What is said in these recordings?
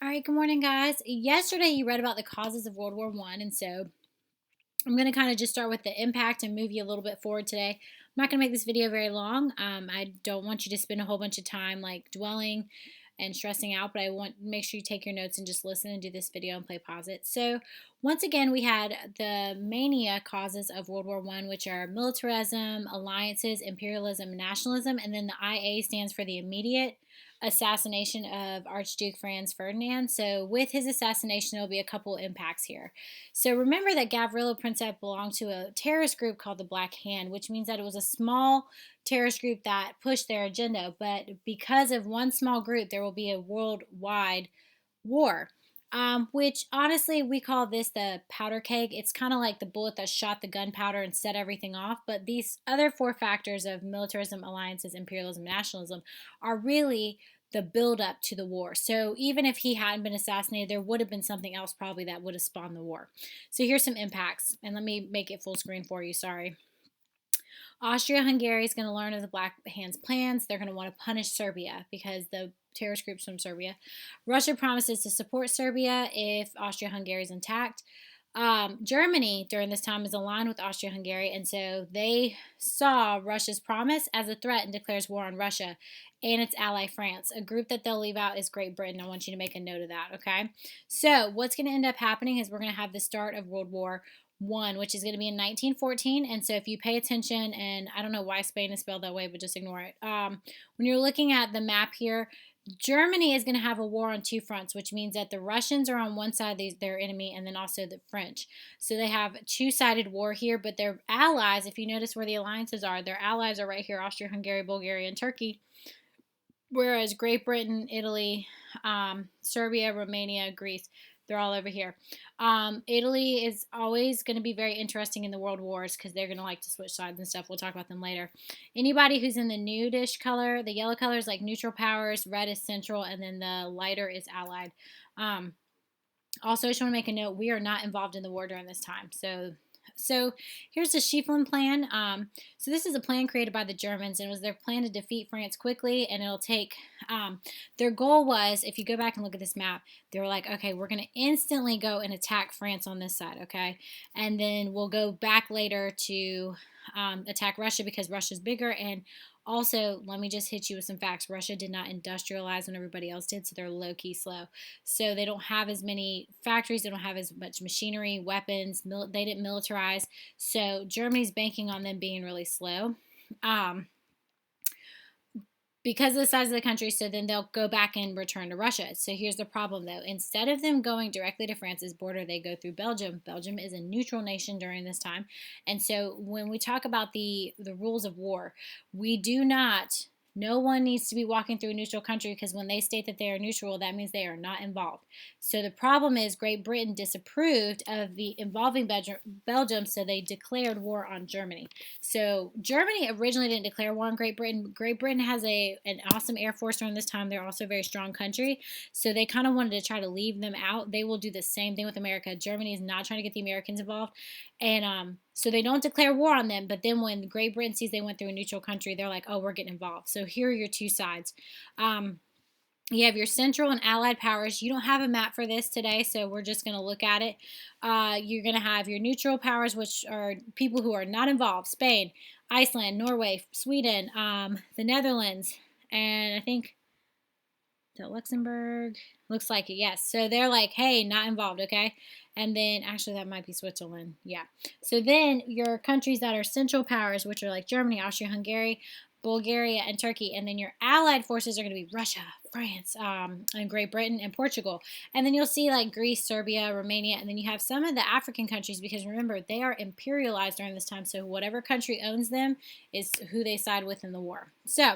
All right, good morning, guys. Yesterday you read about the causes of World War One, and so I'm going to kind of just start with the impact and move you a little bit forward today. I'm not going to make this video very long. I don't want you to spend a whole bunch of time like dwelling and stressing out, but I want make sure you take your notes and just listen and do this video and play pause it. So once again, we had the mania causes of World War One, which are militarism, alliances, imperialism, nationalism, and then the IA stands for the immediate assassination of Archduke Franz Ferdinand. So with his assassination, there'll be a couple impacts here. So remember that Gavrilo Princip belonged to a terrorist group called the Black Hand, which means that it was a small terrorist group that pushed their agenda. But because of one small group, there will be a worldwide war. Which honestly, we call this the powder keg. It's kind of like the bullet that shot the gunpowder and set everything off. But these other four factors of militarism, alliances, imperialism, nationalism are really the build up to the war. So even if he hadn't been assassinated, there would have been something else probably that would have spawned the war. So here's some impacts, and let me make it full screen for you. Sorry. Austria-Hungary is going to learn of the Black Hand's plans. They're going to want to punish Serbia because the terrorist groups from Serbia. Russia promises to support Serbia if Austria-Hungary is intact. Germany during this time is aligned with Austria-Hungary, and so they saw Russia's promise as a threat and declares war on Russia and its ally France. A group that they'll leave out is Great Britain. I want you to make a note of that, okay? So what's going to end up happening is we're going to have the start of World War One, which is going to be in 1914. And so if you pay attention, and I don't know why Spain is spelled that way, but just ignore it. When you're looking at the map here, Germany is going to have a war on two fronts, which means that the Russians are on one side, their enemy, and then also the French. So they have a two-sided war here, but their allies, if you notice where the alliances are, their allies are right here, Austria-Hungary, Bulgaria, and Turkey. Whereas Great Britain, Italy, Serbia, Romania, Greece, they're all over here. Italy is always going to be very interesting in the world wars because they're going to like to switch sides and stuff. We'll talk about them later. Anybody who's in the nudish color, the yellow color is like neutral powers, red is central, and then the lighter is allied. Also, I just want to make a note, we are not involved in the war during this time. So here's the Schieffelin plan. So this is a plan created by the Germans, and it was their plan to defeat France quickly, and it'll take, their goal was, if you go back and look at this map, they were like, okay, we're going to instantly go and attack France on this side, okay? And then we'll go back later to attack Russia because Russia's bigger, and also, let me just hit you with some facts. Russia did not industrialize when everybody else did, so they're low-key slow. So they don't have as many factories. They don't have as much machinery, weapons. They didn't militarize. So Germany's banking on them being really slow. Because of the size of the country, so then they'll go back and return to Russia. So here's the problem, though. Instead of them going directly to France's border, they go through Belgium. Belgium is a neutral nation during this time. And so when we talk about the rules of war, we do not, no one needs to be walking through a neutral country because when they state that they are neutral, that means they are not involved. So the problem is Great Britain disapproved of the involving Belgium, so they declared war on Germany. So Germany originally didn't declare war on Great Britain. Great Britain has an awesome air force during this time. They're also a very strong country, so they kind of wanted to try to leave them out. They will do the same thing with America. Germany is not trying to get the Americans involved, and so they don't declare war on them, but then when Great Britain sees they went through a neutral country, they're like, oh, we're getting involved. So here are your two sides. You have your central and allied powers. You don't have a map for this today, so we're just going to look at it. You're going to have your neutral powers, which are people who are not involved. Spain, Iceland, Norway, Sweden, the Netherlands, and I think Luxembourg. Looks like it, yes. So they're like, hey, not involved, okay? And then, actually, that might be Switzerland. Yeah. So then your countries that are central powers, which are like Germany, Austria-Hungary, Bulgaria, and Turkey. And then your allied forces are going to be Russia, France, and Great Britain, and Portugal. And then you'll see like Greece, Serbia, Romania, and then you have some of the African countries because remember, they are imperialized during this time. So whatever country owns them is who they side with in the war. So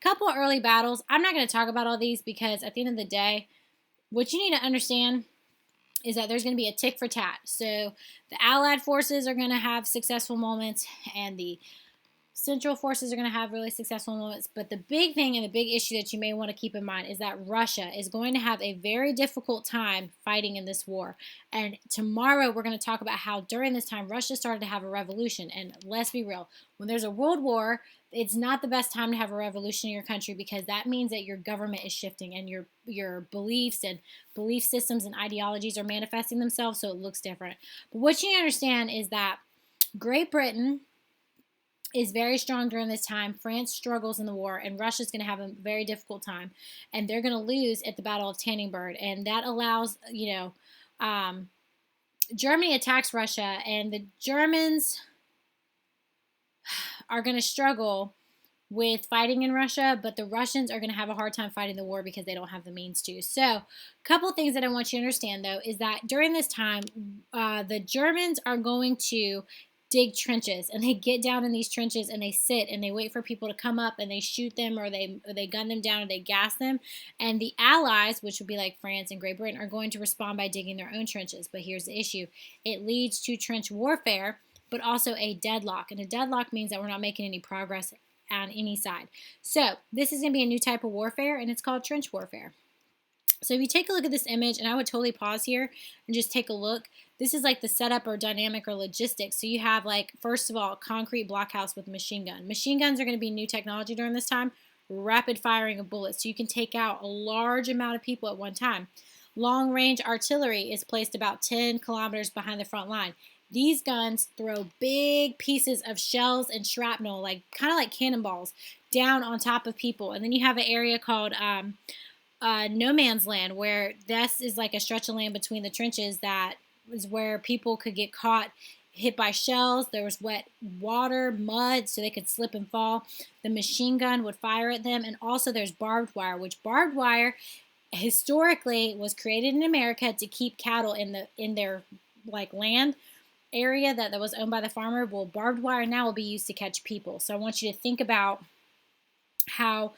couple early battles. I'm not going to talk about all these because at the end of the day, what you need to understand is that there's going to be a tick for tat. So the Allied forces are going to have successful moments, and the Central forces are going to have really successful moments. But the big thing and the big issue that you may want to keep in mind is that Russia is going to have a very difficult time fighting in this war. And tomorrow we're going to talk about how during this time Russia started to have a revolution. And let's be real, when there's a world war, it's not the best time to have a revolution in your country, because that means that your government is shifting and your beliefs and belief systems and ideologies are manifesting themselves, so it looks different. But what you understand is that Great Britain is very strong during this time. France struggles in the war, and Russia's going to have a very difficult time, and they're going to lose at the Battle of Tannenberg, and that allows, Germany attacks Russia, and the Germans are going to struggle with fighting in Russia, but the Russians are going to have a hard time fighting the war because they don't have the means to. So, a couple things that I want you to understand, though, is that during this time, the Germans are going to dig trenches, and they get down in these trenches and they sit and they wait for people to come up and they shoot them, or they gun them down, or they gas them. And the Allies, which would be like France and Great Britain, are going to respond by digging their own trenches. But here's the issue: it leads to trench warfare, but also a deadlock. And a deadlock means that we're not making any progress on any side. So this is going to be a new type of warfare, and it's called trench warfare. So if you take a look at this image, and I would totally pause here and just take a look. This is like the setup or dynamic or logistics. So you have, like, first of all, concrete blockhouse with machine gun. Machine guns are going to be new technology during this time. Rapid firing of bullets, so you can take out a large amount of people at one time. Long range artillery is placed about 10 kilometers behind the front line. These guns throw big pieces of shells and shrapnel, like kind of like cannonballs, down on top of people. And then you have an area called no man's land, where this is like a stretch of land between the trenches that is where people could get caught, hit by shells. There was wet water, mud, so they could slip and fall. The machine gun would fire at them. And also there's barbed wire, which barbed wire historically was created in America to keep cattle in their like land area that was owned by the farmer. Well, barbed wire now will be used to catch people. So I want you to think about how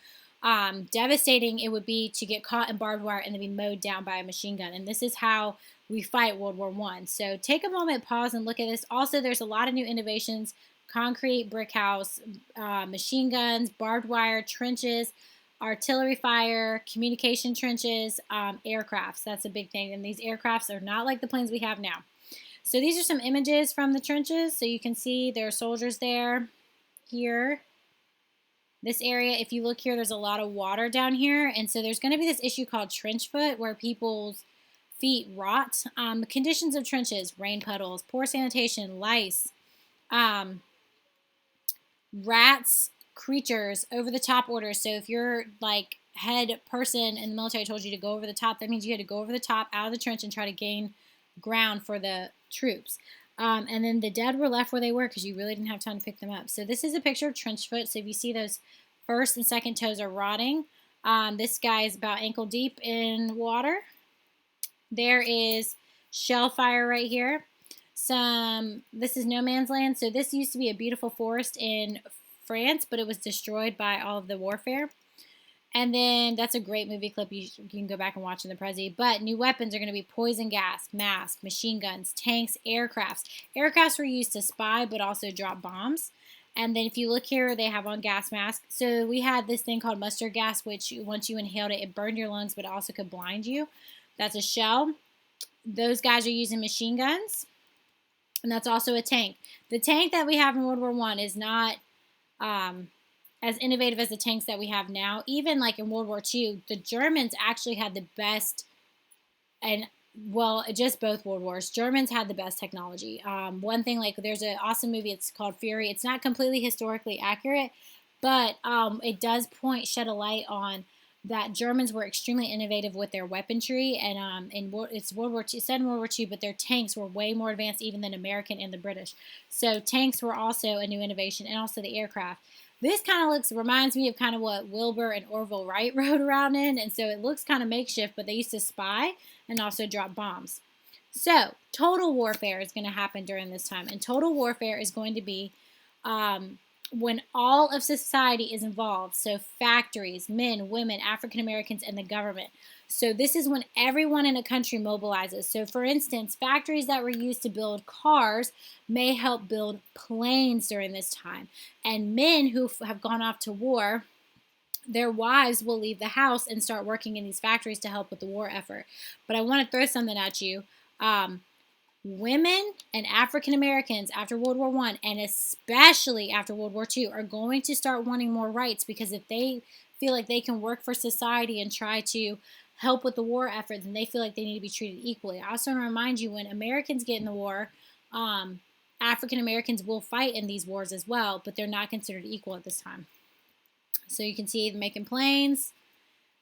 devastating it would be to get caught in barbed wire and then be mowed down by a machine gun. And this is how we fight World War I. So take a moment, pause, and look at this. Also, there's a lot of new innovations: concrete, brick house, machine guns, barbed wire, trenches, artillery fire, communication trenches, aircrafts. That's a big thing. And these aircrafts are not like the planes we have now. So these are some images from the trenches. So you can see there are soldiers there, here. This area, if you look here, there's a lot of water down here. And so there's going to be this issue called trench foot, where people's feet rot. The conditions of trenches: rain puddles, poor sanitation, lice, rats, creatures, over the top orders. So if you're like head person in the military told you to go over the top, that means you had to go over the top out of the trench and try to gain ground for the troops. And then the dead were left where they were because you really didn't have time to pick them up. So this is a picture of trench foot. So if you see those first and second toes are rotting, this guy is about ankle deep in water. There is shell fire right here. This is no man's land. So this used to be a beautiful forest in France, but it was destroyed by all of the warfare. And then that's a great movie clip you can go back and watch in the Prezi. But new weapons are going to be poison gas, mask, machine guns, tanks, aircrafts. Aircrafts were used to spy but also drop bombs. And then if you look here, they have on gas masks. So we had this thing called mustard gas, which once you inhaled it, it burned your lungs, but it also could blind you. That's a shell. Those guys are using machine guns. And that's also a tank. The tank that we have in World War I is not as innovative as the tanks that we have now. Even like in World War II, the Germans actually had the best, and well, just both World Wars, Germans had the best technology. One thing, like there's an awesome movie, it's called Fury. It's not completely historically accurate, but it does shed a light on that Germans were extremely innovative with their weaponry, and it's World War II, set in World War II, but their tanks were way more advanced even than American and the British. So tanks were also a new innovation, and also the aircraft. This kind of reminds me of kind of what Wilbur and Orville Wright rode around in, and so it looks kind of makeshift, but they used to spy and also drop bombs. So total warfare is going to happen during this time, and total warfare is going to be when all of society is involved, so factories, men, women, African Americans, and the government. So this is when everyone in a country mobilizes. So for instance, factories that were used to build cars may help build planes during this time. And men who have gone off to war, their wives will leave the house and start working in these factories to help with the war effort. But I want to throw something at you. women and African Americans after World War I, and especially after World War II, are going to start wanting more rights, because if they feel like they can work for society and try to help with the war effort, then they feel like they need to be treated equally. I also want to remind you, when Americans get in the war, African Americans will fight in these wars as well, but they're not considered equal at this time. So you can see them making planes.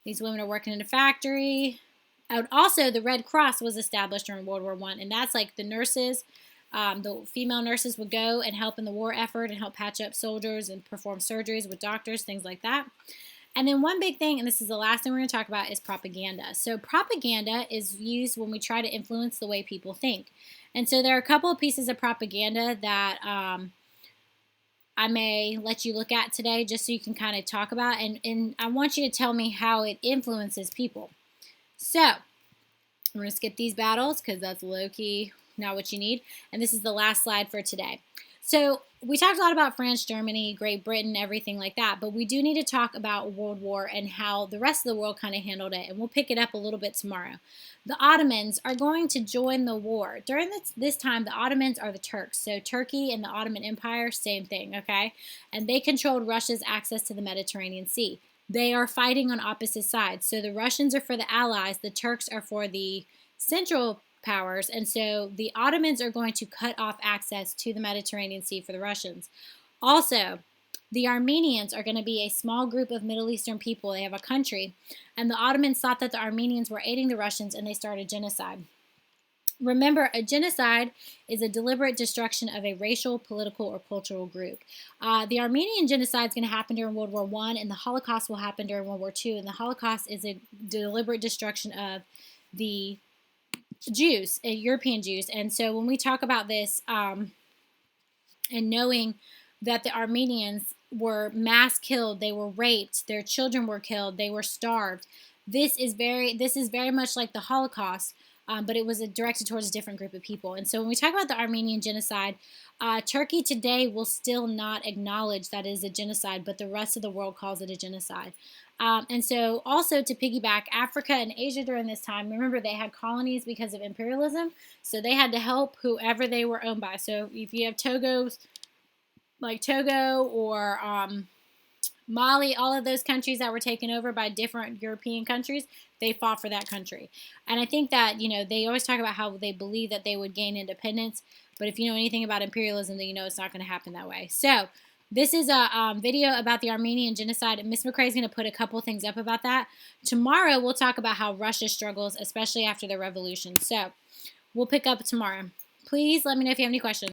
These women are working in a factory. And also, the Red Cross was established during World War I, and that's like the nurses. The female nurses would go and help in the war effort and help patch up soldiers and perform surgeries with doctors, things like that. And then one big thing, and this is the last thing we're going to talk about, is propaganda. So propaganda is used when we try to influence the way people think. And so there are a couple of pieces of propaganda that I may let you look at today, just so you can kind of talk about, and I want you to tell me how it influences people. So I'm going to skip these battles because that's low-key not what you need. And this is the last slide for today. So we talked a lot about France, Germany, Great Britain, everything like that, but we do need to talk about World War and how the rest of the world kind of handled it, and we'll pick it up a little bit tomorrow. The Ottomans are going to join the war. During this time, the Ottomans are the Turks. So Turkey and the Ottoman Empire, same thing, okay? And they controlled Russia's access to the Mediterranean Sea. They are fighting on opposite sides. So the Russians are for the Allies, the Turks are for the Central Powers, and so the Ottomans are going to cut off access to the Mediterranean Sea for the Russians. Also, the Armenians are going to be a small group of Middle Eastern people. They have a country, and the Ottomans thought that the Armenians were aiding the Russians, and they started genocide. Remember, a genocide is a deliberate destruction of a racial, political, or cultural group. The Armenian genocide is going to happen during World War I, and the Holocaust will happen during World War II, and the Holocaust is a deliberate destruction of the Jews, European Jews. And so when we talk about this, and knowing that the Armenians were mass killed, they were raped, their children were killed, they were starved. This is very much like the Holocaust, but it was directed towards a different group of people. And so when we talk about the Armenian genocide, Turkey today will still not acknowledge that it is a genocide, but the rest of the world calls it a genocide. And so also, to piggyback, Africa and Asia during this time, remember, they had colonies because of imperialism, so they had to help whoever they were owned by. So if you have Togo or Mali, all of those countries that were taken over by different European countries, they fought for that country. And I think that, they always talk about how they believe that they would gain independence, but if you know anything about imperialism, then you know it's not going to happen that way. So this is a video about the Armenian genocide, and Miss McCrae is going to put a couple things up about that. Tomorrow, we'll talk about how Russia struggles, especially after the revolution. So we'll pick up tomorrow. Please let me know if you have any questions.